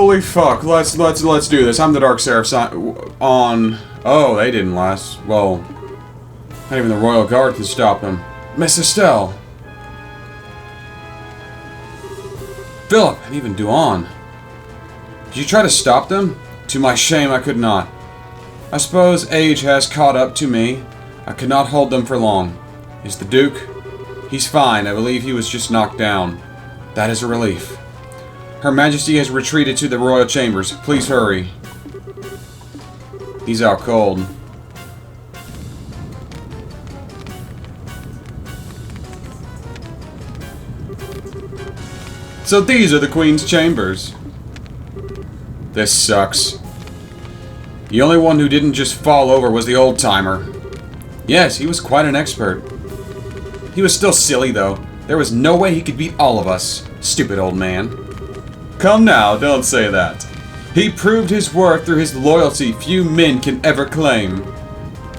Holy fuck, let's do this. I'm the TheDarkSeraph on... Oh, they didn't last. Well, not even the Royal Guard can stop them. Miss Estelle. Philip, and even Duan. Did you try to stop them? To my shame, I could not. I suppose age has caught up to me. I could not hold them for long. Is the Duke? He's fine. I believe he was just knocked down. That is a relief. Her Majesty has retreated to the royal chambers. Please hurry. He's out cold. So these are the Queen's chambers. This sucks. The only one who didn't just fall over was the old-timer. Yes, he was quite an expert. He was still silly, though. There was no way he could beat all of us. Stupid old man. Come now, don't say that. He proved his worth through his loyalty few men can ever claim.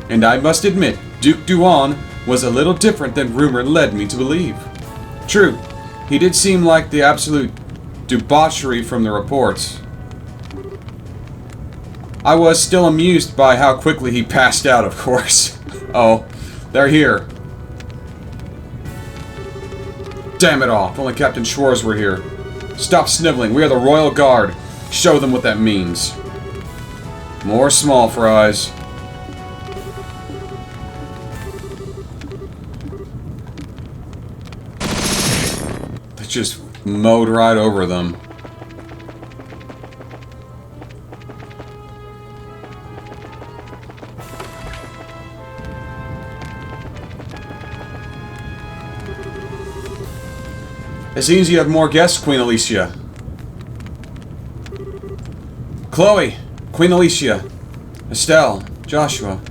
And I must admit, Duke Duan was a little different than rumor led me to believe. True, he did seem like the absolute debauchery from the reports. I was still amused by how quickly he passed out, of course. Oh, they're here. Damn it all, if only Captain Schwarz were here. Stop sniveling, we are the Royal Guard. Show them what that means. More small fries. They just mowed right over them. It seems you have more guests, Queen Alicia. Chloe, Queen Alicia, Estelle, Joshua.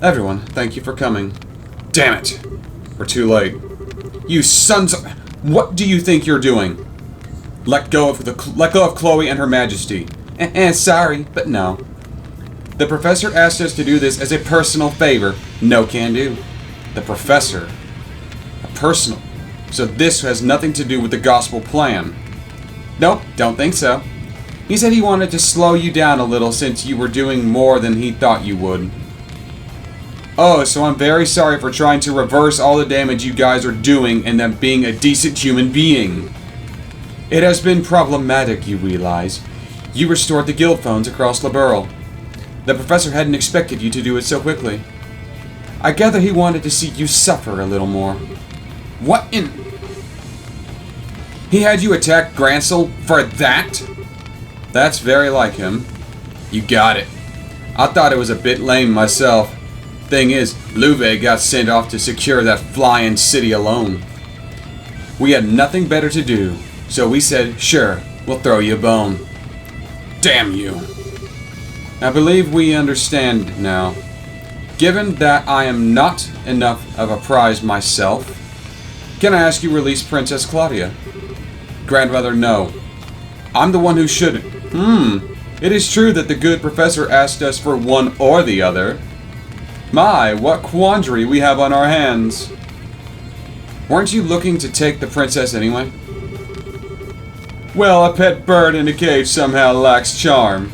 Everyone, thank you for coming. Damn it! We're too late. You sons of... What do you think you're doing? Let go of Chloe and Her Majesty. Sorry, but no. The Professor asked us to do this as a personal favor. No can do. The Professor. A personal... So this has nothing to do with the gospel plan. Nope, don't think so. He said he wanted to slow you down a little since you were doing more than he thought you would. Oh, so I'm very sorry for trying to reverse all the damage you guys are doing and them being a decent human being. It has been problematic, you realize. You restored the guild phones across Liberl. The Professor hadn't expected you to do it so quickly. I gather he wanted to see you suffer a little more. What in... He had you attack Grancel for that? That's very like him. You got it. I thought it was a bit lame myself. Thing is, Louvet got sent off to secure that flying city alone. We had nothing better to do, so we said, sure, we'll throw you a bone. Damn you. I believe we understand now. Given that I am not enough of a prize myself, can I ask you release Princess Claudia? Grandmother, no. I'm the one who should. It is true that the good professor asked us for one or the other. My, what quandary we have on our hands. Weren't you looking to take the princess anyway? Well, a pet bird in a cage somehow lacks charm.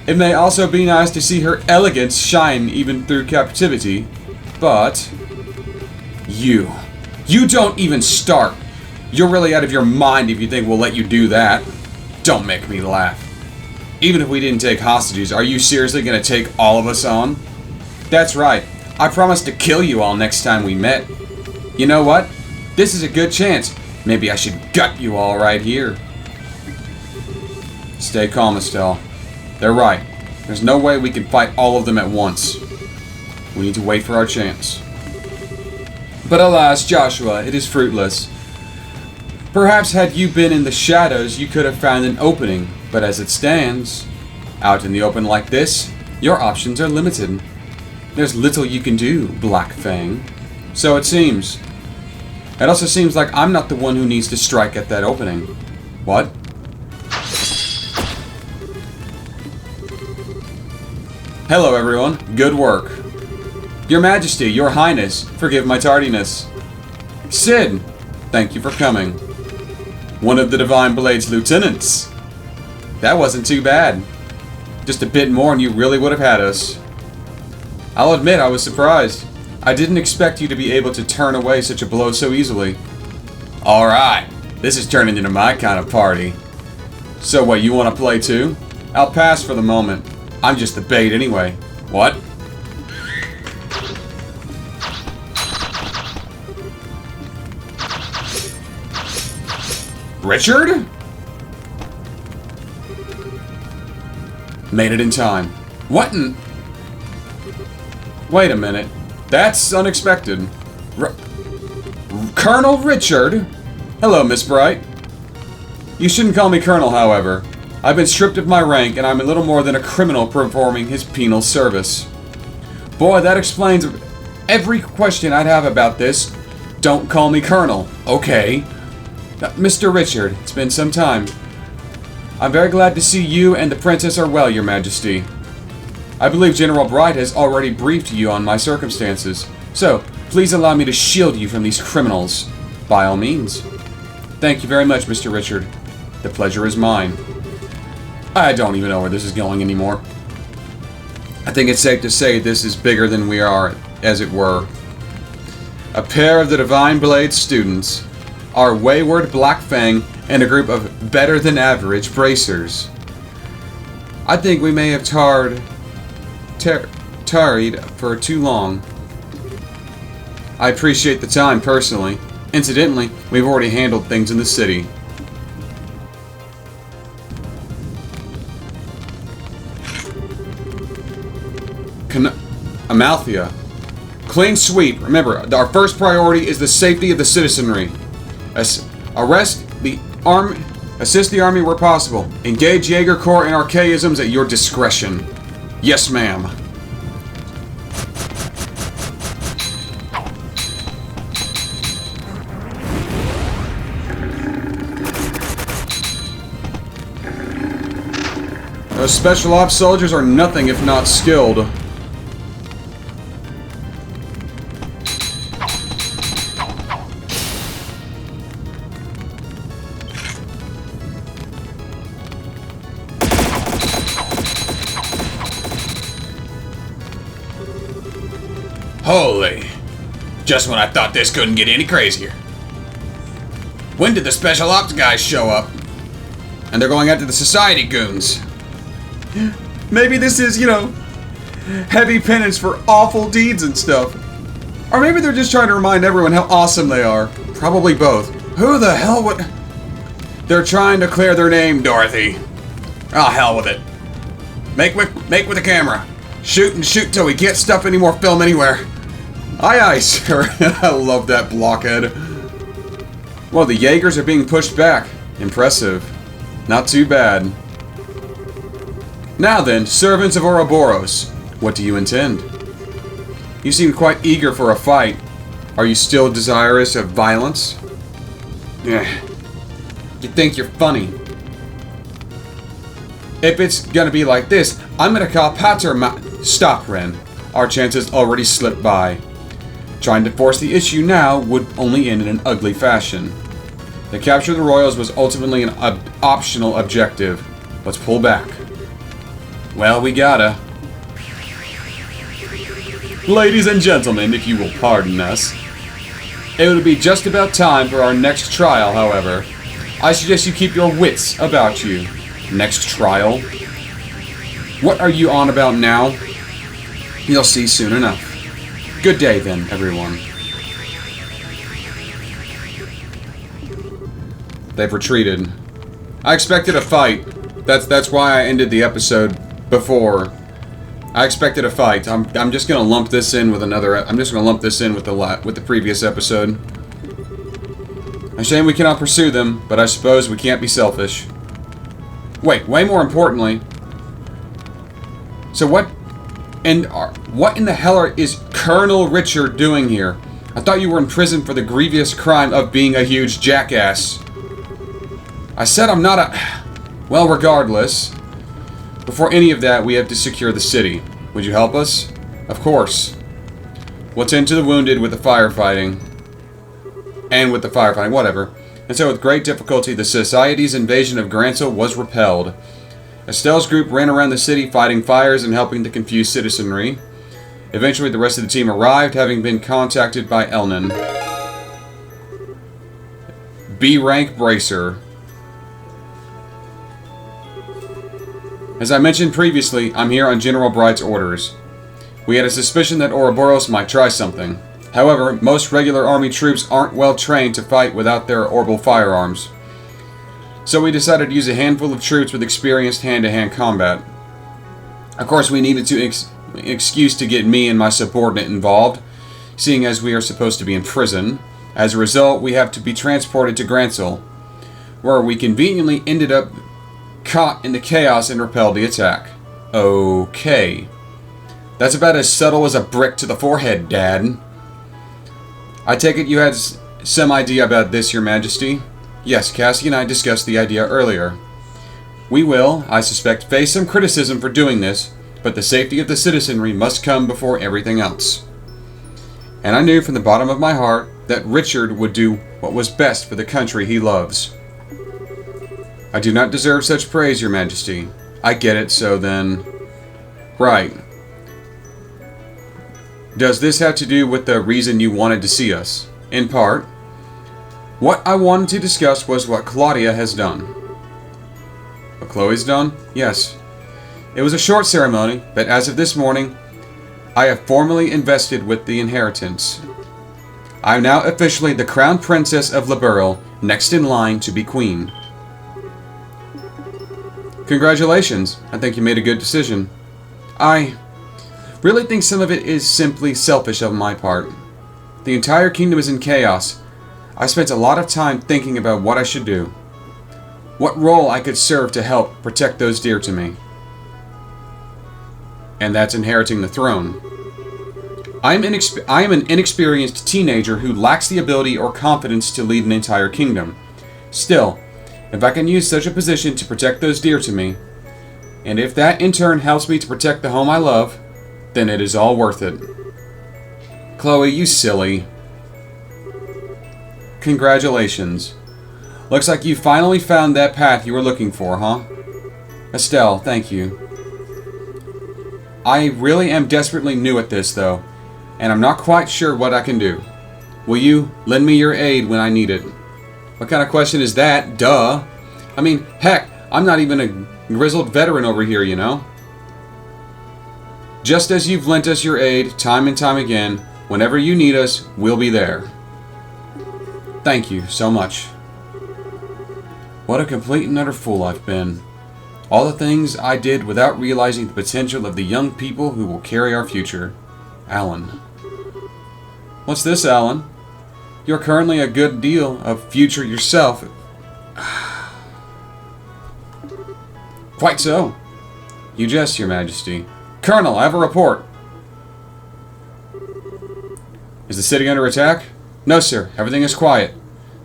It may also be nice to see her elegance shine even through captivity, but... You don't even start. You're really out of your mind if you think we'll let you do that. Don't make me laugh. Even if we didn't take hostages, are you seriously going to take all of us on? That's right. I promised to kill you all next time we met. You know what? This is a good chance. Maybe I should gut you all right here. Stay calm, Estelle. They're right. There's no way we can fight all of them at once. We need to wait for our chance. But alas, Joshua, it is fruitless. Perhaps had you been in the shadows, you could have found an opening, but as it stands, out in the open like this, your options are limited. There's little you can do, Black Fang. So it seems. It also seems like I'm not the one who needs to strike at that opening. What? Hello everyone, good work. Your Majesty, Your Highness, forgive my tardiness. Sid, thank you for coming. One of the Divine Blade's lieutenants. That wasn't too bad. Just a bit more and you really would have had us. I'll admit I was surprised. I didn't expect you to be able to turn away such a blow so easily. Alright, this is turning into my kind of party. So what, you want to play too? I'll pass for the moment. I'm just the bait anyway. What? Richard? Made it in time. What in... Wait a minute. That's unexpected. Colonel Richard? Hello, Miss Bright. You shouldn't call me Colonel, however. I've been stripped of my rank, and I'm a little more than a criminal performing his penal service. Boy, that explains every question I'd have about this. Don't call me Colonel. Okay. Mr. Richard, it's been some time. I'm very glad to see you and the princess are well, Your Majesty. I believe General Bright has already briefed you on my circumstances, so please allow me to shield you from these criminals. By all means. Thank you very much, Mr. Richard. The pleasure is mine. I don't even know where this is going anymore. I think it's safe to say this is bigger than we are, as it were. A pair of the Divine Blade students, our wayward Black Fang, and a group of better-than-average bracers. I think we may have tarried for too long. I appreciate the time, personally. Incidentally, we've already handled things in the city. Amalthea. Clean sweep. Remember, our first priority is the safety of the citizenry. Assist the army where possible. Engage Jaeger Corps and archaisms at your discretion. Yes, ma'am. Those special ops soldiers are nothing if not skilled. Holy. Just when I thought this couldn't get any crazier. When did the special ops guys show up? And they're going after the society goons. Maybe this is, heavy penance for awful deeds and stuff. Or maybe they're just trying to remind everyone how awesome they are. Probably both. Who the hell would... They're trying to clear their name, Dorothy. Oh, hell with it. Make with the camera. Shoot and shoot till we can't stuff any more film anywhere. Aye, aye, sir. I love that blockhead. Well, the Jaegers are being pushed back. Impressive. Not too bad. Now then, servants of Ouroboros, what do you intend? You seem quite eager for a fight. Are you still desirous of violence? You think you're funny. If it's gonna be like this, I'm gonna call Pater Stop, Ren. Our chances already slipped by. Trying to force the issue now would only end in an ugly fashion. The capture of the Royals was ultimately an optional objective. Let's pull back. Well, we gotta. Ladies and gentlemen, if you will pardon us. It would be just about time for our next trial, however. I suggest you keep your wits about you. Next trial? What are you on about now? You'll see soon enough. Good day then, everyone. They've retreated. I expected a fight. That's why I ended the episode before. I expected a fight. I'm just gonna lump this in with another. I'm just gonna lump this in with the previous episode. A shame we cannot pursue them, but I suppose we can't be selfish. Wait, way more importantly. So what in the hell is Colonel Richard doing here? I thought you were in prison for the grievous crime of being a huge jackass. I said I'm not a... Well, regardless. Before any of that, we have to secure the city. Would you help us? Of course. We'll tend to the wounded with the firefighting. And with the firefighting, whatever. and so with great difficulty the Society's invasion of Grancel was repelled. Estelle's group ran around the city fighting fires and helping the confused citizenry. Eventually the rest of the team arrived, having been contacted by Elnan. B-rank bracer. As I mentioned previously, I'm here on General Bright's orders. We had a suspicion that Ouroboros might try something. However, most regular army troops aren't well trained to fight without their orbital firearms. So we decided to use a handful of troops with experienced hand-to-hand combat. Of course, we needed to excuse to get me and my subordinate involved, seeing as we are supposed to be in prison. As a result, we have to be transported to Grancel, where we conveniently ended up caught in the chaos and repelled the attack. Okay. That's about as subtle as a brick to the forehead, Dad. I take it you had some idea about this, Your Majesty? Yes, Cassie and I discussed the idea earlier. We will, I suspect, face some criticism for doing this, but the safety of the citizenry must come before everything else. And I knew from the bottom of my heart that Richard would do what was best for the country he loves. I do not deserve such praise, Your Majesty. I get it, so then... Right. Does this have to do with the reason you wanted to see us? In part. What I wanted to discuss was what Claudia has done. What Chloe's done? Yes. It was a short ceremony, but as of this morning, I have formally invested with the inheritance. I am now officially the Crown Princess of Liberl, next in line to be Queen. Congratulations. I think you made a good decision. I really think some of it is simply selfish on my part. The entire kingdom is in chaos. I spent a lot of time thinking about what I should do. What role I could serve to help protect those dear to me. And that's inheriting the throne. I am an inexperienced teenager who lacks the ability or confidence to lead an entire kingdom. Still, if I can use such a position to protect those dear to me, and if that in turn helps me to protect the home I love, then it is all worth it. Chloe, you silly. Congratulations. Looks like you finally found that path you were looking for, huh? Estelle, thank you. I really am desperately new at this, though, and I'm not quite sure what I can do. Will you lend me your aid when I need it? What kind of question is that? Duh. I mean, heck, I'm not even a grizzled veteran over here, you know? Just as you've lent us your aid time and time again, whenever you need us, we'll be there. Thank you so much. What a complete and utter fool I've been. All the things I did without realizing the potential of the young people who will carry our future. Alan. What's this, Alan? You're currently a good deal of future yourself. Quite so. You jest, Your Majesty. Colonel, I have a report. Is the city under attack? No, sir. Everything is quiet.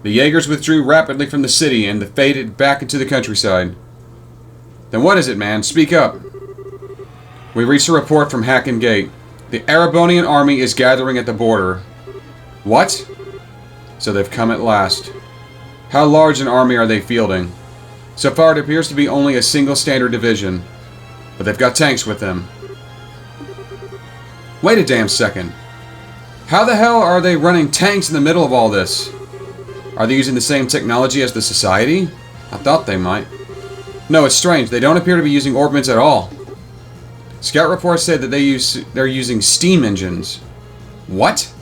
The Jaegers withdrew rapidly from the city and faded back into the countryside. Then what is it, man? Speak up. We reached a report from Hacken Gate. The Arabonian army is gathering at the border. What? So they've come at last. How large an army are they fielding? So far it appears to be only a single standard division, but they've got tanks with them. Wait a damn second. How the hell are they running tanks in the middle of all this? Are they using the same technology as the Society? I thought they might. No, it's strange. They don't appear to be using orbments at all. Scout reports said that they're using steam engines. What?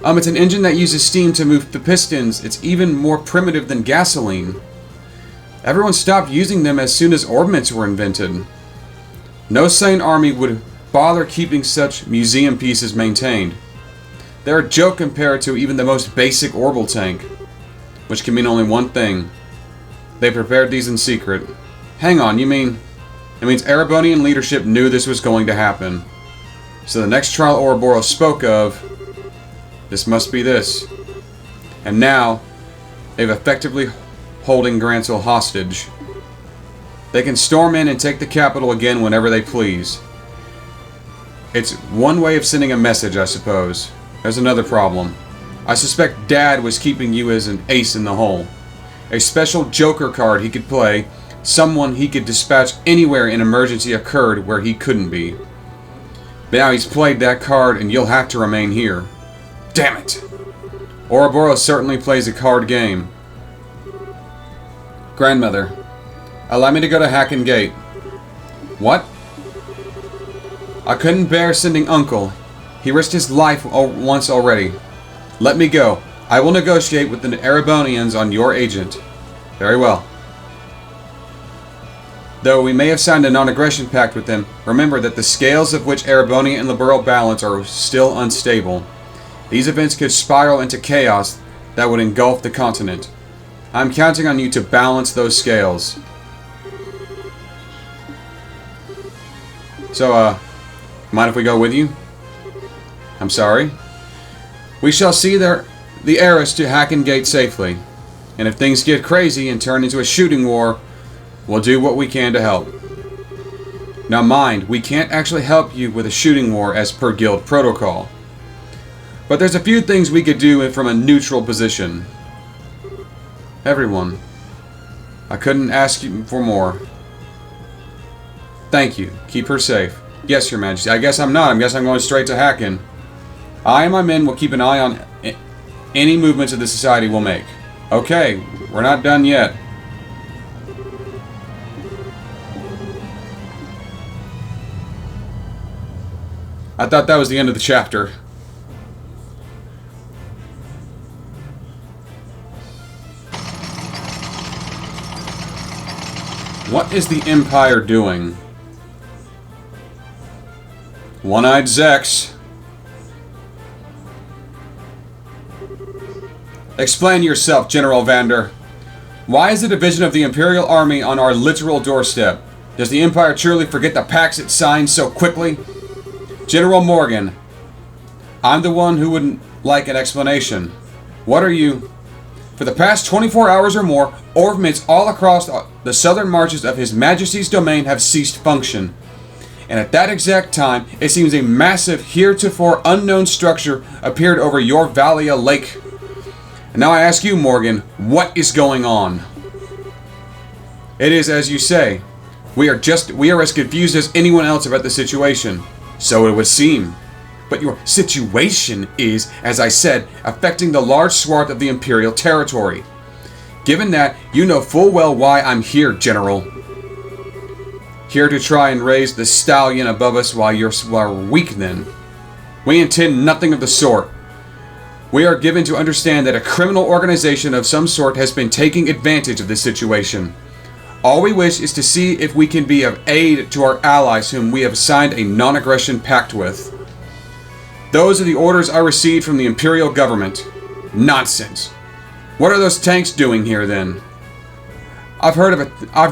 It's an engine that uses steam to move the pistons. It's even more primitive than gasoline. Everyone stopped using them as soon as orbments were invented. No sane army would bother keeping such museum pieces maintained. They're a joke compared to even the most basic orbital tank, which can mean only one thing. They prepared these in secret. Hang on, you mean... It means Arabonian leadership knew this was going to happen. So the next trial Ouroboros spoke of, this must be this. And now, they've effectively holding Grancel hostage. They can storm in and take the capital again whenever they please. It's one way of sending a message, I suppose. There's another problem. I suspect Dad was keeping you as an ace in the hole. A special joker card he could play, someone he could dispatch anywhere an emergency occurred where he couldn't be. But now he's played that card and you'll have to remain here. Damn it! Ouroboros certainly plays a card game. Grandmother, allow me to go to Hacken Gate. What? I couldn't bear sending Uncle. He risked his life once already. Let me go. I will negotiate with the Erebonians on your agent. Very well. Though we may have signed a non-aggression pact with them, remember that the scales of which Erebonia and Liberal balance are still unstable. These events could spiral into chaos that would engulf the continent. I'm counting on you to balance those scales. So, mind if we go with you? I'm sorry. We shall see the heiress to Hacken Gate safely. And if things get crazy and turn into a shooting war, we'll do what we can to help. Now mind, we can't actually help you with a shooting war as per guild protocol. But there's a few things we could do from a neutral position. Everyone, I couldn't ask you for more. Thank you. Keep her safe. Yes, Your Majesty. I guess I'm not. I guess I'm going straight to Hacken. I and my men will keep an eye on any movements that the Society will make. Okay, we're not done yet. I thought that was the end of the chapter. What is the Empire doing? One-eyed Zex. Explain yourself, General Vander. Why is the division of the Imperial Army on our literal doorstep? Does the Empire truly forget the pacts it signed so quickly? General Morgan, I'm the one who would like an explanation. What are you? For the past 24 hours or more, ornaments all across the southern marches of His Majesty's domain have ceased function. And at that exact time, it seems a massive, heretofore unknown structure appeared over your Valia Lake. And now I ask you, Morgan, what is going on? It is as you say. We are as confused as anyone else about the situation. So it would seem. But your situation is, as I said, affecting the large swath of the Imperial territory. Given that, you know full well why I'm here, General. Here to try and raise the stallion above us while we're weak then. We intend nothing of the sort. We are given to understand that a criminal organization of some sort has been taking advantage of this situation. All we wish is to see if we can be of aid to our allies whom we have signed a non-aggression pact with. Those are the orders I received from the Imperial government. Nonsense. What are those tanks doing here then? I've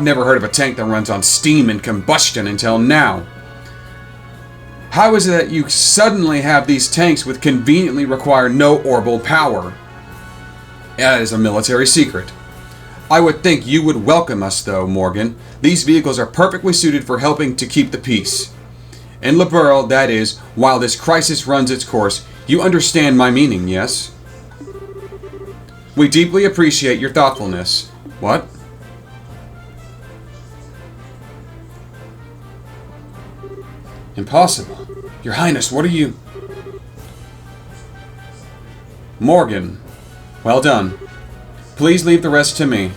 never heard of a tank that runs on steam and combustion until now. How is it that you suddenly have these tanks which conveniently require no orbital power? That is a military secret. I would think you would welcome us though, Morgan. These vehicles are perfectly suited for helping to keep the peace. In Liberal, that is, while this crisis runs its course, you understand my meaning, yes? We deeply appreciate your thoughtfulness. What? Impossible. Your Highness, what are you... Morgan. Well done. Please leave the rest to me.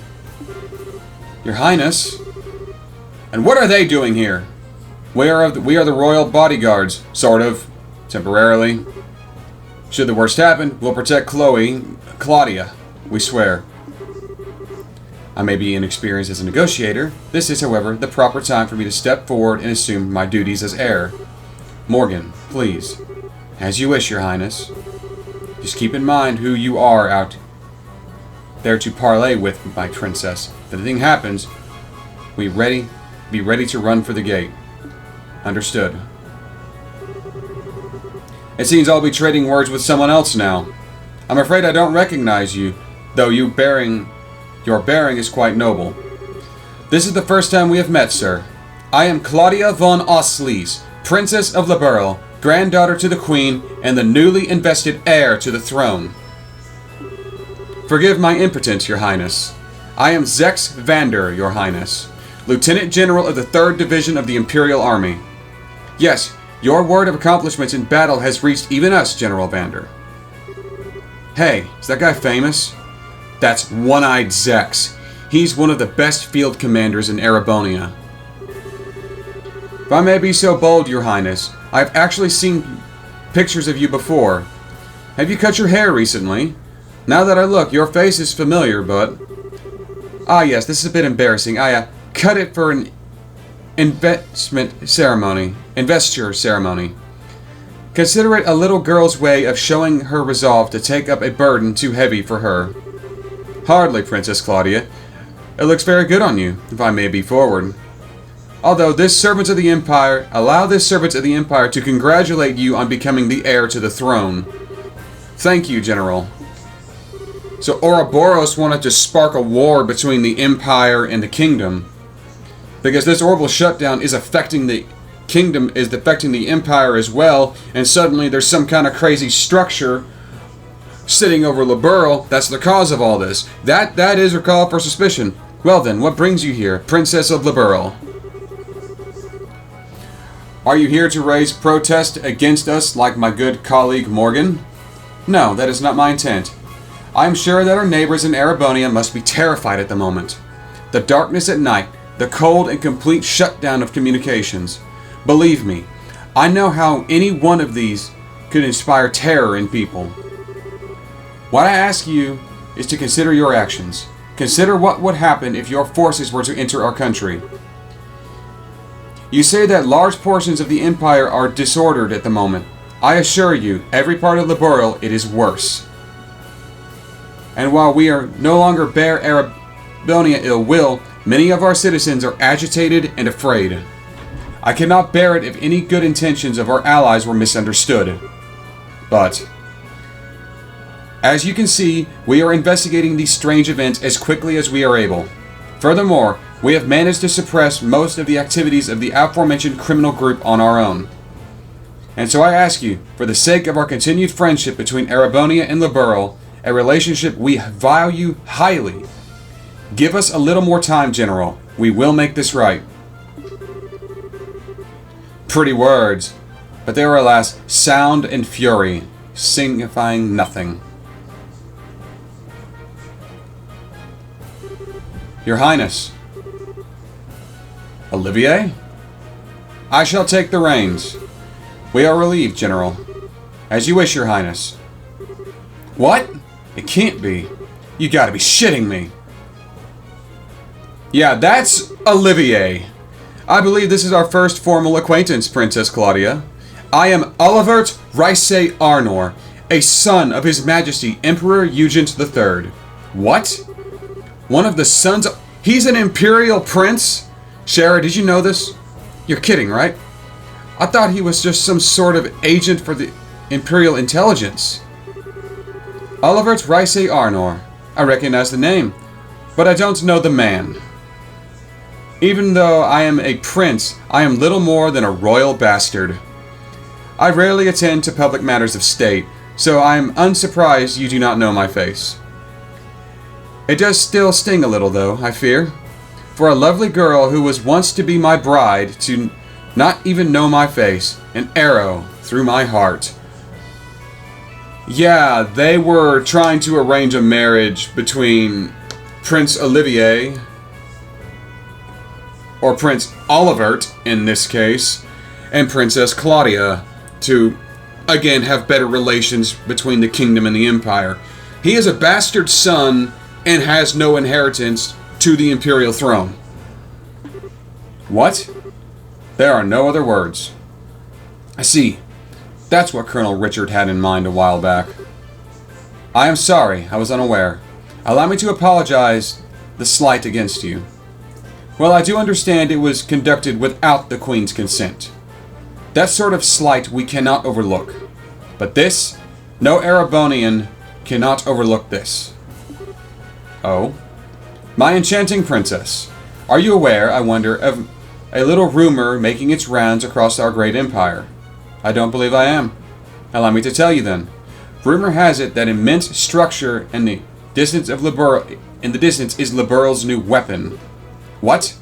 Your Highness? And what are they doing here? We are the royal bodyguards, sort of. Temporarily. Should the worst happen, we'll protect Claudia. We swear. I may be inexperienced as a negotiator. This is, however, the proper time for me to step forward and assume my duties as heir. Morgan, please. As you wish, Your Highness. Just keep in mind who you are out there to parley with, my princess. If anything happens, be ready to run for the gate. Understood. It seems I'll be trading words with someone else now. I'm afraid I don't recognize you, though your bearing is quite noble. This is the first time we have met, sir. I am Claudia von Oslies, Princess of Liberl, granddaughter to the Queen, and the newly invested heir to the throne. Forgive my impotence, Your Highness. I am Zex Vander, Your Highness, Lieutenant General of the 3rd Division of the Imperial Army. Yes, your word of accomplishments in battle has reached even us, General Vander. Hey, is that guy famous? That's One-Eyed Zex. He's one of the best field commanders in Erebonia. If I may be so bold, Your Highness, I've actually seen pictures of you before. Have you cut your hair recently? Now that I look, your face is familiar, but... Ah yes, this is a bit embarrassing. I cut it for an investiture ceremony. Consider it a little girl's way of showing her resolve to take up a burden too heavy for her. Hardly, Princess Claudia. It looks very good on you, if I may be forward. Allow this servant of the Empire to congratulate you on becoming the heir to the throne. Thank you, General. So Ouroboros wanted to spark a war between the Empire and the Kingdom. Because this orbital shutdown is affecting the Kingdom, is affecting the Empire as well, and suddenly there's some kind of crazy structure sitting over Liberl. That's the cause of all this. That is her call for suspicion. Well then, what brings you here, Princess of Liberl? Are you here to raise protest against us like my good colleague Morgan? No, that is not my intent. I am sure that our neighbors in Erebonia must be terrified at the moment. The darkness at night, the cold and complete shutdown of communications. Believe me, I know how any one of these could inspire terror in people. What I ask you is to consider your actions. Consider what would happen if your forces were to enter our country. You say that large portions of the Empire are disordered at the moment. I assure you, every part of Liberl, it is worse. And while we are no longer bear Erebonia ill will, many of our citizens are agitated and afraid. I cannot bear it if any good intentions of our allies were misunderstood. But, as you can see, we are investigating these strange events as quickly as we are able. Furthermore, we have managed to suppress most of the activities of the aforementioned criminal group on our own. And so I ask you, for the sake of our continued friendship between Erebonia and Liberl, a relationship we value highly, give us a little more time, General. We will make this right. Pretty words, but they are, alas, sound and fury, signifying nothing. Your Highness. Olivier? I shall take the reins. We are relieved, General. As you wish, Your Highness. What? It can't be. You gotta be shitting me. Yeah, that's Olivier. I believe this is our first formal acquaintance, Princess Claudia. I am Olivert Rice Arnor, a son of His Majesty Emperor Eugent III. What? One of the sons of... He's an Imperial Prince? Shara, did you know this? You're kidding, right? I thought he was just some sort of agent for the Imperial Intelligence. Olivert Rice Arnor. I recognize the name, but I don't know the man. Even though I am a prince, I am little more than a royal bastard. I rarely attend to public matters of state, so I am unsurprised you do not know my face. It does still sting a little, though, I fear, for a lovely girl who was once to be my bride to not even know my face, an arrow through my heart. Yeah, they were trying to arrange a marriage between Prince Olivier, or Prince Olivert in this case, and Princess Claudia to, again, have better relations between the kingdom and the empire. He is a bastard son and has no inheritance to the imperial throne. What? There are no other words. I see. That's what Colonel Richard had in mind a while back. I am sorry, I was unaware. Allow me to apologize the slight against you. Well, I do understand it was conducted without the Queen's consent. That sort of slight we cannot overlook. But this, no Erebonian cannot overlook this. Oh? My enchanting princess. Are you aware, I wonder, of a little rumor making its rounds across our great empire? I don't believe I am. Allow me to tell you then. Rumor has it that immense structure in the distance of Liberl in the distance is Liberl's new weapon. What?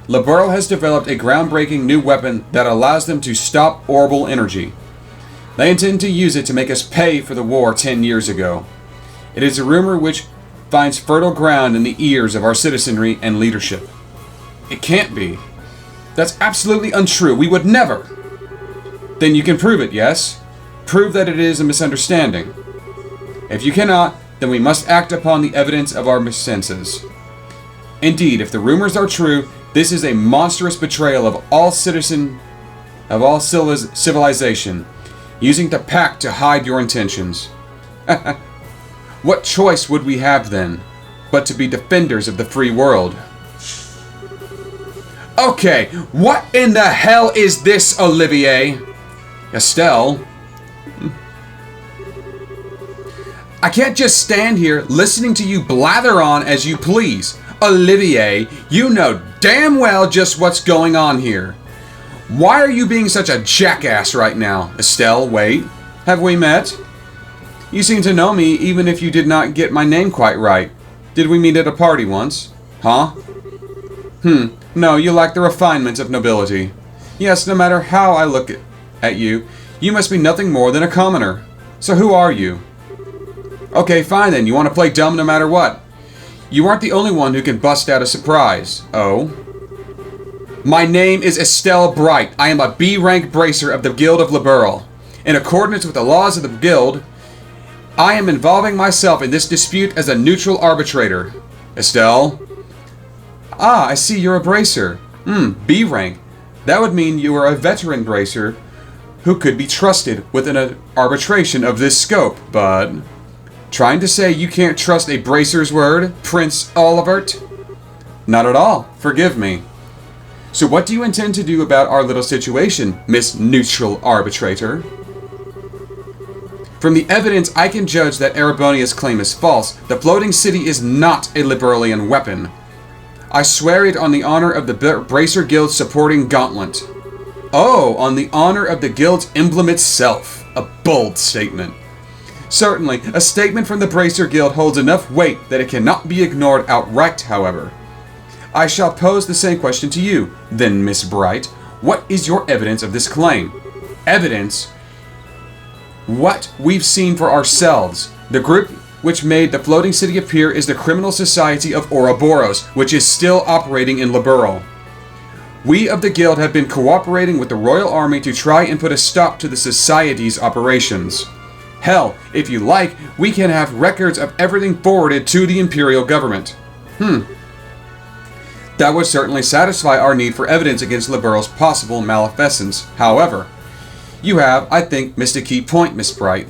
Liberl has developed a groundbreaking new weapon that allows them to stop orbital energy. They intend to use it to make us pay for the war 10 years ago. It is a rumor which finds fertile ground in the ears of our citizenry and leadership. It can't be. That's absolutely untrue. We would never. Then you can prove it, yes? Prove that it is a misunderstanding. If you cannot, then we must act upon the evidence of our senses. Indeed, if the rumors are true, this is a monstrous betrayal of all civilization, using the pact to hide your intentions. What choice would we have then, but to be defenders of the free world? Okay, what in the hell is this, Olivier? Estelle? I can't just stand here listening to you blather on as you please. Olivier, you know damn well just what's going on here. Why are you being such a jackass right now? Estelle, wait. Have we met? You seem to know me even if you did not get my name quite right. Did we meet at a party once? Huh? No, you lack the refinements of nobility. Yes, no matter how I look at you, you must be nothing more than a commoner. So who are you? Okay, fine then. You want to play dumb no matter what. You aren't the only one who can bust out a surprise. Oh? My name is Estelle Bright. I am a B-rank bracer of the Guild of Liberl. In accordance with the laws of the Guild, I am involving myself in this dispute as a neutral arbitrator. Estelle? Ah, I see you're a bracer. B-rank. That would mean you are a veteran bracer who could be trusted with an arbitration of this scope, but... Trying to say you can't trust a bracer's word, Prince Olivert? Not at all. Forgive me. So what do you intend to do about our little situation, Miss Neutral Arbitrator? From the evidence, I can judge that Erebonia's claim is false. The floating city is not a Liberalian weapon. I swear it on the honor of the Bracer Guild's supporting gauntlet. Oh, on the honor of the Guild's emblem itself. A bold statement. Certainly, a statement from the Bracer Guild holds enough weight that it cannot be ignored outright, however. I shall pose the same question to you, then, Miss Bright. What is your evidence of this claim? Evidence? What we've seen for ourselves. The group which made the floating city appear is the Criminal Society of Ouroboros, which is still operating in Liberl. We of the Guild have been cooperating with the Royal Army to try and put a stop to the Society's operations. Hell, if you like, we can have records of everything forwarded to the Imperial government. That would certainly satisfy our need for evidence against Liberl's possible malfeasance. However, you have, I think, missed a key point, Miss Bright.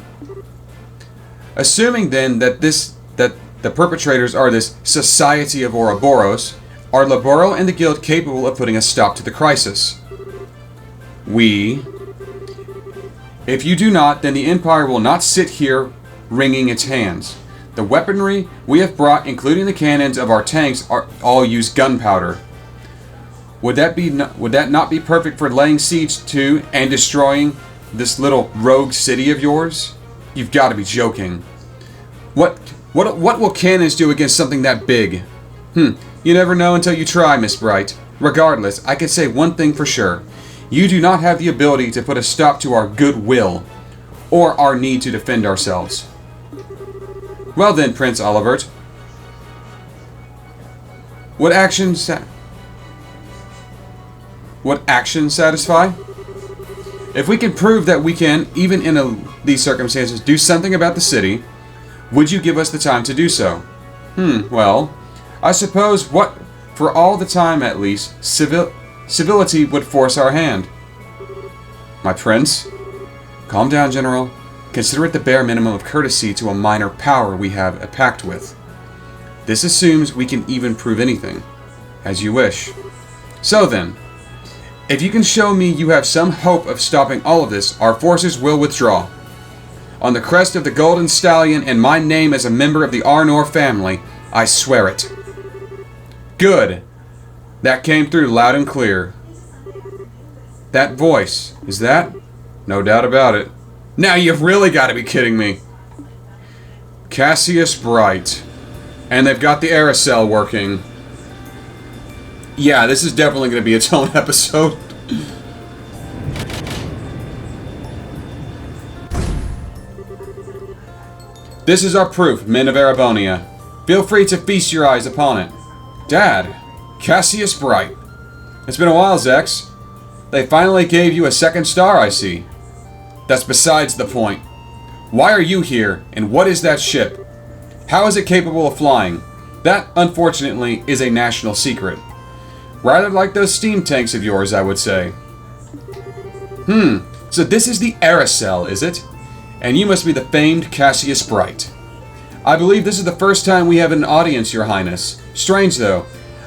Assuming then that the perpetrators are this Society of Ouroboros, are Liberl and the Guild capable of putting a stop to the crisis? If you do not, then the Empire will not sit here wringing its hands. The weaponry we have brought, including the cannons of our tanks, all use gunpowder. Would that not be perfect for laying siege to and destroying this little rogue city of yours? You've got to be joking. What will cannons do against something that big? You never know until you try, Miss Bright. Regardless, I can say one thing for sure. You do not have the ability to put a stop to our goodwill, or our need to defend ourselves. Well then, Prince Olivert. What actions satisfy? If we can prove that we can, even in these circumstances, do something about the city, would you give us the time to do so? Well, I suppose for all the time at least, civility would force our hand. My prince? Calm down, General. Consider it the bare minimum of courtesy to a minor power we have a pact with. This assumes we can even prove anything. As you wish. So then, if you can show me you have some hope of stopping all of this, our forces will withdraw. On the crest of the Golden Stallion and my name as a member of the Arnor family, I swear it. Good. That came through loud and clear. That voice, is that? No doubt about it. Now you've really got to be kidding me. Cassius Bright. And they've got the Aerocell working. Yeah, this is definitely going to be its own episode. This is our proof, men of Erebonia. Feel free to feast your eyes upon it. Dad, Cassius Bright. It's been a while, Zex. They finally gave you a second star, I see. That's besides the point. Why are you here, and what is that ship? How is it capable of flying? That, unfortunately, is a national secret. Rather like those steam tanks of yours, I would say. So this is the Aerocell, is it? And you must be the famed Cassius Bright. I believe this is the first time we have an audience, Your Highness. Strange, though.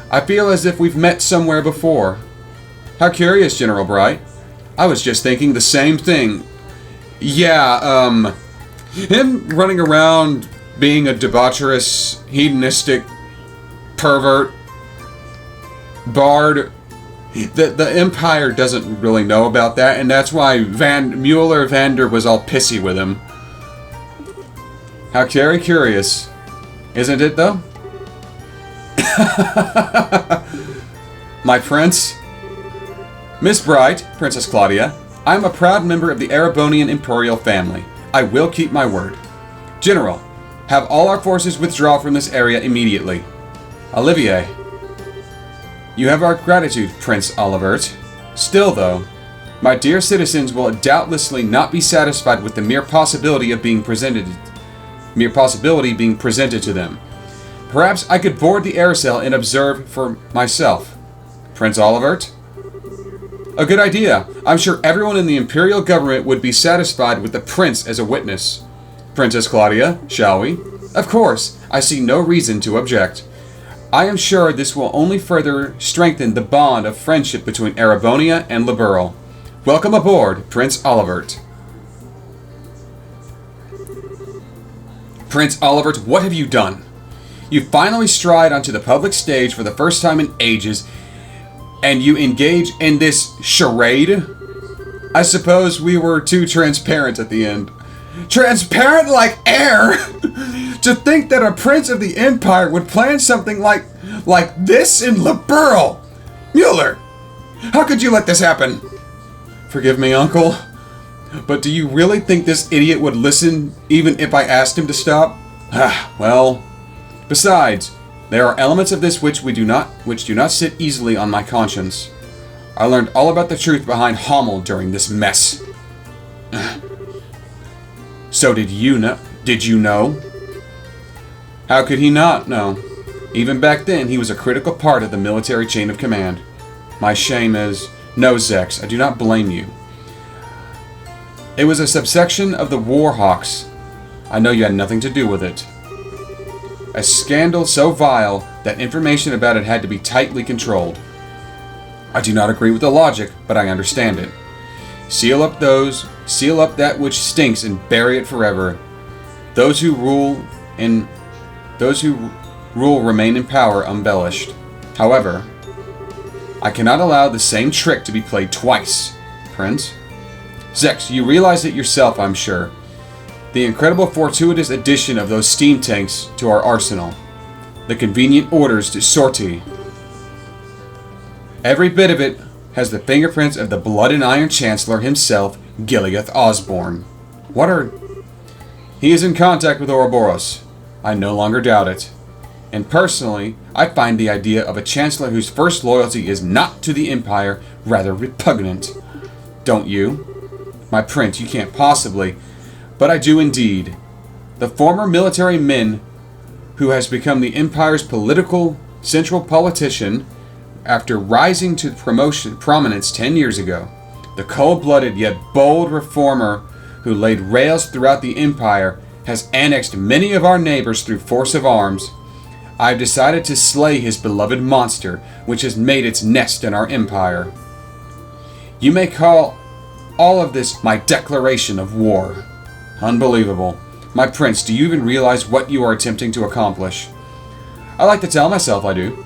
I feel as if we've met somewhere before. How curious, General Bright. I was just thinking the same thing. Yeah, him running around being a debaucherous, hedonistic pervert bard. The Empire doesn't really know about that, and that's why Mueller Vander was all pissy with him. How very curious. Isn't it, though? My prince? Miss Bright, Princess Claudia, I am a proud member of the Erebonian Imperial family. I will keep my word. General, have all our forces withdraw from this area immediately. Olivier. You have our gratitude, Prince Olivert. Still, though, my dear citizens will doubtlessly not be satisfied with the mere possibility being presented to them. Perhaps I could board the Aerocell and observe for myself. Prince Olivert? A good idea. I'm sure everyone in the Imperial government would be satisfied with the Prince as a witness. Princess Claudia, shall we? Of course. I see no reason to object. I am sure this will only further strengthen the bond of friendship between Erebonia and Liberl. Welcome aboard, Prince Olivert. Prince Olivert, what have you done? You finally stride onto the public stage for the first time in ages, and you engage in this charade? I suppose we were too transparent at the end. Transparent like air? To think that a prince of the Empire would plan something like this in Liberl! Mueller! How could you let this happen? Forgive me, Uncle. But do you really think this idiot would listen even if I asked him to stop? Well... Besides, there are elements of this which do not sit easily on my conscience. I learned all about the truth behind Hommel during this mess. So did you know? Did you know? How could he not know? Even back then, he was a critical part of the military chain of command. My shame is... No, Zex, I do not blame you. It was a subsection of the Warhawks. I know you had nothing to do with it. A scandal so vile that information about it had to be tightly controlled. I do not agree with the logic, but I understand it. Seal up that which stinks and bury it forever. Those who rule remain in power embellished. However, I cannot allow the same trick to be played twice, Prince. Zex, you realize it yourself, I'm sure. The incredible fortuitous addition of those steam tanks to our arsenal. The convenient orders to sortie. Every bit of it has the fingerprints of the Blood and Iron Chancellor himself, Gileath Osborne. He is in contact with Ouroboros. I no longer doubt it. And personally, I find the idea of a Chancellor whose first loyalty is not to the Empire rather repugnant. Don't you? My Prince, you can't possibly... But I do indeed. The former military man who has become the Empire's central politician after rising to prominence 10 years ago. The cold-blooded yet bold reformer who laid rails throughout the Empire has annexed many of our neighbors through force of arms. I have decided to slay his beloved monster, which has made its nest in our Empire. You may call all of this my declaration of war. Unbelievable. My Prince, do you even realize what you are attempting to accomplish? I like to tell myself I do.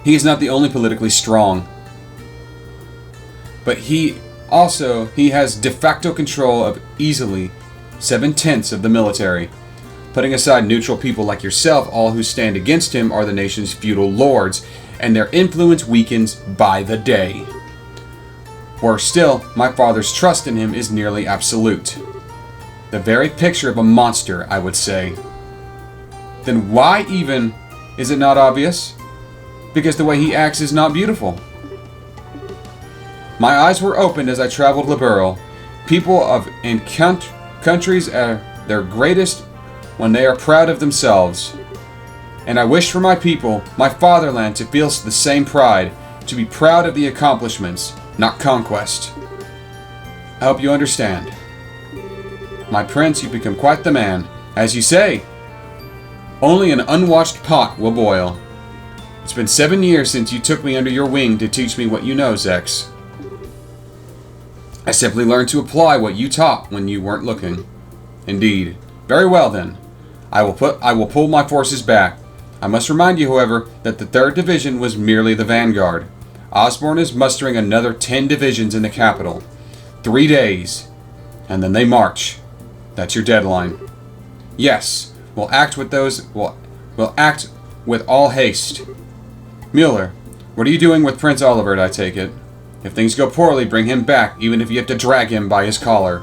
He is not the only politically strong, but he has de facto control of easily 7/10 of the military. Putting aside neutral people like yourself, all who stand against him are the nation's feudal lords, and their influence weakens by the day. Worse still, my father's trust in him is nearly absolute. The very picture of a monster, I would say. Then why even is it not obvious? Because the way he acts is not beautiful. My eyes were opened as I traveled Liberl. People in countries are their greatest when they are proud of themselves. And I wish for my people, my fatherland, to feel the same pride, to be proud of the accomplishments, not conquest. I hope you understand. My prince, you become quite the man. As you say, only an unwatched pot will boil. It's been 7 years since you took me under your wing to teach me what you know, Zex. I simply learned to apply what you taught when you weren't looking. Indeed. Very well then. I will pull my forces back. I must remind you, however, that the 3rd Division was merely the vanguard. Osborne is mustering another 10 divisions in the capital. 3 days. And then they march. That's your deadline. Yes, we'll act with all haste. Mueller, what are you doing with Prince Olivert, I take it? If things go poorly, bring him back, even if you have to drag him by his collar.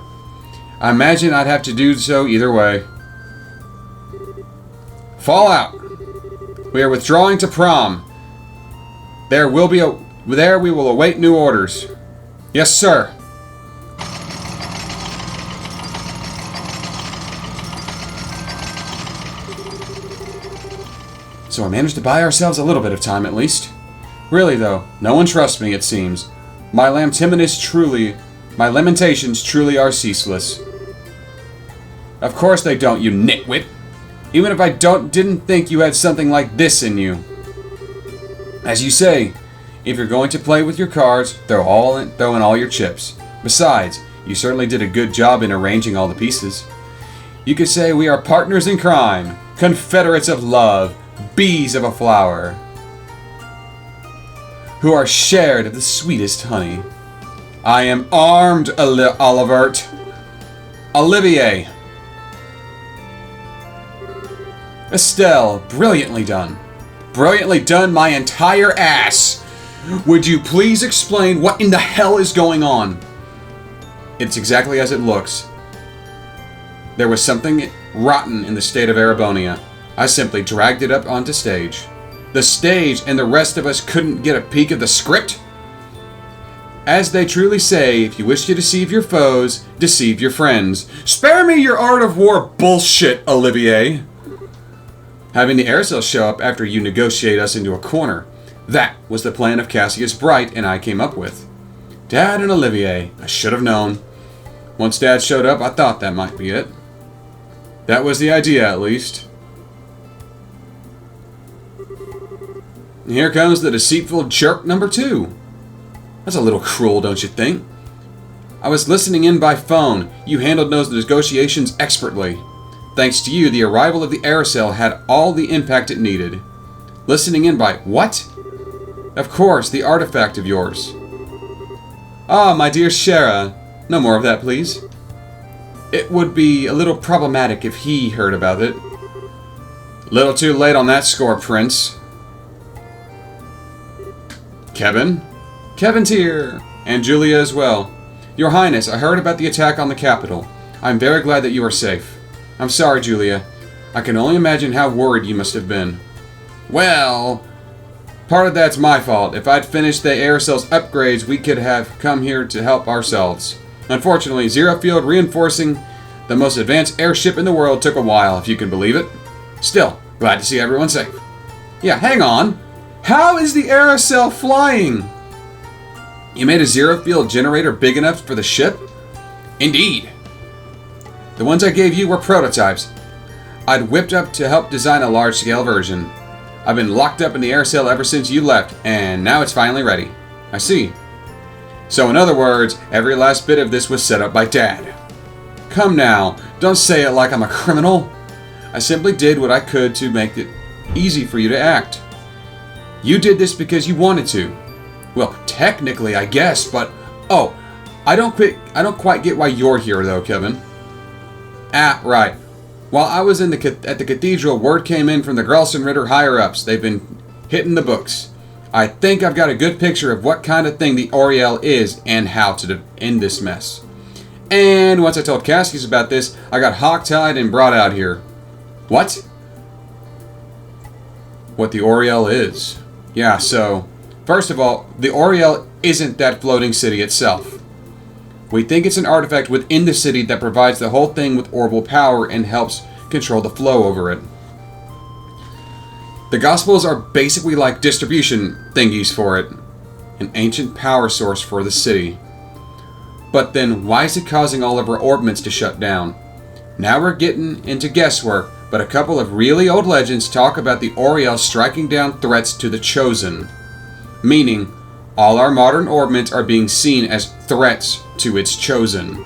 I imagine I'd have to do so either way. Fallout! We are withdrawing to prom. There we will await new orders. Yes, sir. So I managed to buy ourselves a little bit of time at least. Really though, no one trusts me, it seems. My lamentations truly are ceaseless. Of course they don't, you nitwit. Even if I didn't think you had something like this in you. As you say, if you're going to play with your cards, throw in all your chips. Besides, you certainly did a good job in arranging all the pieces. You could say we are partners in crime, confederates of love, bees of a flower, who are shared of the sweetest honey. I am armed, Olivert. Olivier. Estelle, brilliantly done. Brilliantly done, my entire ass. Would you please explain what in the hell is going on? It's exactly as it looks. There was something rotten in the state of Erebonia. I simply dragged it up onto stage. The stage and the rest of us couldn't get a peek of the script? As they truly say, if you wish to deceive your foes, deceive your friends. Spare me your art of war bullshit, Olivier. Having the Aircel show up after you negotiate us into a corner. That was the plan of Cassius Bright and I came up with. Dad and Olivier, I should have known. Once Dad showed up, I thought that might be it. That was the idea, at least. And here comes the deceitful jerk number 2. That's a little cruel, don't you think? I was listening in by phone. You handled those negotiations expertly. Thanks to you, the arrival of the Aircel had all the impact it needed. Listening in by what? Of course, the artifact of yours. Ah, my dear Shara. No more of that, please. It would be a little problematic if he heard about it. Little too late on that score, Prince. Kevin? Kevin's here. And Julia as well. Your Highness, I heard about the attack on the capital. I'm very glad that you are safe. I'm sorry, Julia. I can only imagine how worried you must have been. Well, part of that's my fault. If I'd finished the Aircel's upgrades, we could have come here to help ourselves. Unfortunately, Zero Field reinforcing the most advanced airship in the world took a while, if you can believe it. Still, glad to see everyone safe. Yeah, hang on. How is the Aircel flying? You made a Zero Field generator big enough for the ship? Indeed. The ones I gave you were prototypes. I'd whipped up to help design a large-scale version. I've been locked up in the Aircel ever since you left, and now it's finally ready. I see. So in other words, every last bit of this was set up by Dad. Come now, don't say it like I'm a criminal. I simply did what I could to make it easy for you to act. You did this because you wanted to. Well, technically, I guess, but... Oh, I don't quite get why you're here, though, Kevin. Ah, right. While I was at the cathedral, word came in from the Grelson-Ritter higher-ups. They've been hitting the books. I think I've got a good picture of what kind of thing the Oriel is and how to end this mess. And once I told Cassius about this, I got hogtied and brought out here. What? What the Oriel is. Yeah, so, first of all, the Oriel isn't that floating city itself. We think it's an artifact within the city that provides the whole thing with orbital power and helps control the flow over it. The Gospels are basically like distribution thingies for it, an ancient power source for the city. But then why is it causing all of our orbments to shut down? Now we're getting into guesswork, but a couple of really old legends talk about the Oriel striking down threats to the Chosen, meaning all our modern orbments are being seen as threats to its Chosen,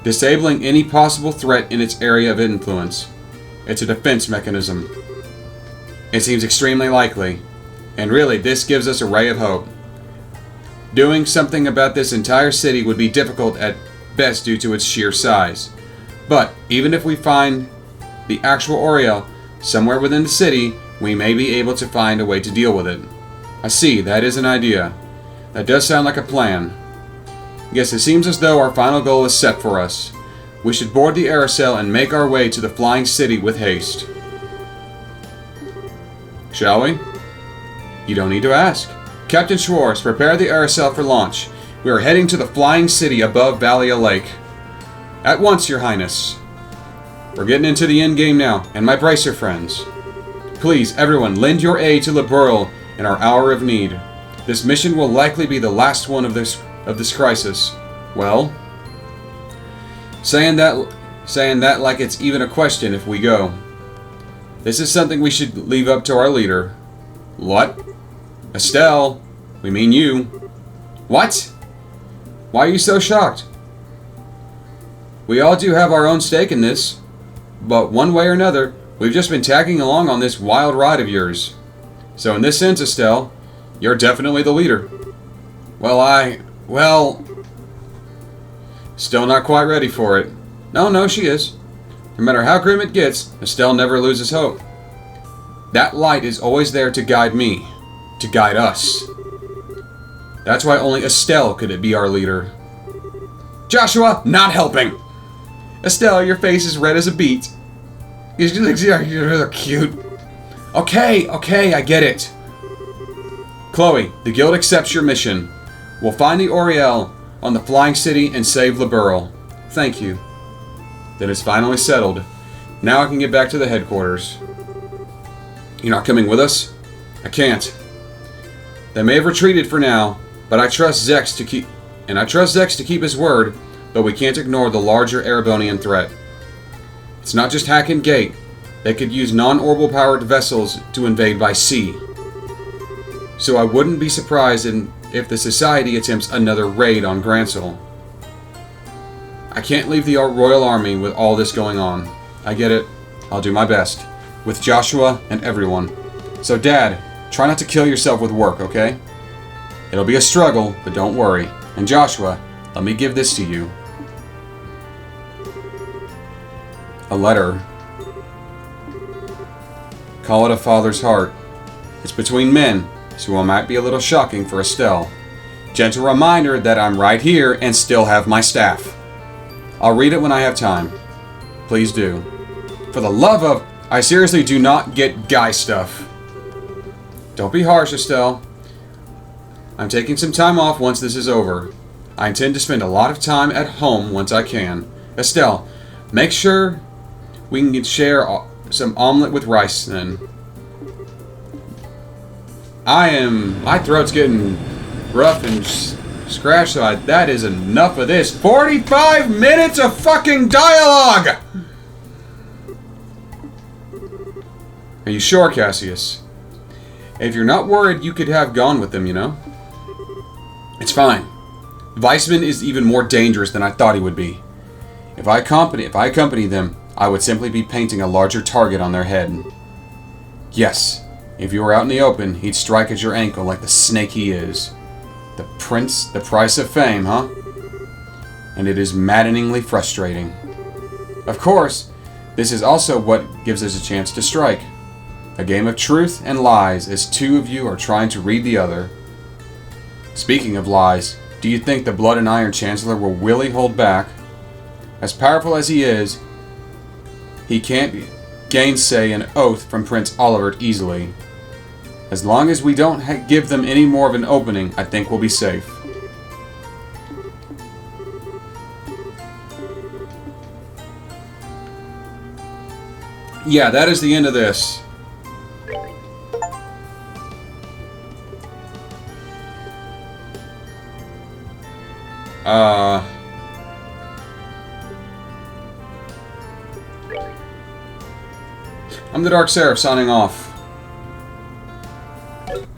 disabling any possible threat in its area of influence. It's a defense mechanism. It seems extremely likely, and really this gives us a ray of hope. Doing something about this entire city would be difficult at best due to its sheer size. But even if we find the actual Oriel somewhere within the city, we may be able to find a way to deal with it. I see, that is an idea. That does sound like a plan. Yes, it seems as though our final goal is set for us. We should board the aerosol and make our way to the flying city with haste. Shall we? You don't need to ask. Captain Schwartz, prepare the aerosol for launch. We are heading to the flying city above Valia Lake. At once, Your Highness. We're getting into the end game now, and my bracer friends. Please, everyone, lend your aid to Liberl in our hour of need. This mission will likely be the last one of this crisis. Well, saying that like it's even a question if we go. This is something we should leave up to our leader. What? Estelle, we mean you. What? Why are you so shocked? We all do have our own stake in this, but one way or another, we've just been tagging along on this wild ride of yours. So in this sense, Estelle, you're definitely the leader. Well, still not quite ready for it. No, she is. No matter how grim it gets, Estelle never loses hope. That light is always there to guide me, to guide us. That's why only Estelle could be our leader. Joshua, not helping! Estelle, your face is red as a beet. You're cute. Okay, I get it. Chloe, the guild accepts your mission. We'll find the Oriel on the flying city and save Liberl. Thank you. Then it's finally settled. Now I can get back to the headquarters. You're not coming with us? I can't. They may have retreated for now, but I trust Zex to keep his word, but we can't ignore the larger Erebonian threat. It's not just Hack and Gate. They could use non-orbital powered vessels to invade by sea. So I wouldn't be surprised if the Society attempts another raid on Gransel. I can't leave the Royal Army with all this going on. I get it. I'll do my best. With Joshua and everyone. So Dad, try not to kill yourself with work, okay? It'll be a struggle, but don't worry. And Joshua, let me give this to you. A letter. Call it a father's heart. It's between men, so it might be a little shocking for Estelle. Gentle reminder that I'm right here and still have my staff. I'll read it when I have time. Please do. For the love of... I seriously do not get guy stuff. Don't be harsh, Estelle. I'm taking some time off once this is over. I intend to spend a lot of time at home once I can. Estelle, make sure we can share some omelet with rice then. My throat's getting rough and scratched, so that is enough of this. 45 minutes of fucking dialogue! Are you sure, Cassius? If you're not worried, you could have gone with them, you know? It's fine. Weissman is even more dangerous than I thought he would be. If I accompany them, I would simply be painting a larger target on their head. Yes, if you were out in the open, he'd strike at your ankle like the snake he is. The price of fame, huh? And it is maddeningly frustrating. Of course, This is also what gives us a chance to strike. A game of truth and lies as two of you are trying to read the other. Speaking of lies, do you think the Blood and Iron Chancellor will really hold back? As powerful as he is, he can't gainsay an oath from Prince Olivert easily. As long as we don't give them any more of an opening, I think we'll be safe. Yeah, that is the end of this. I'm the TheDarkSeraph signing off.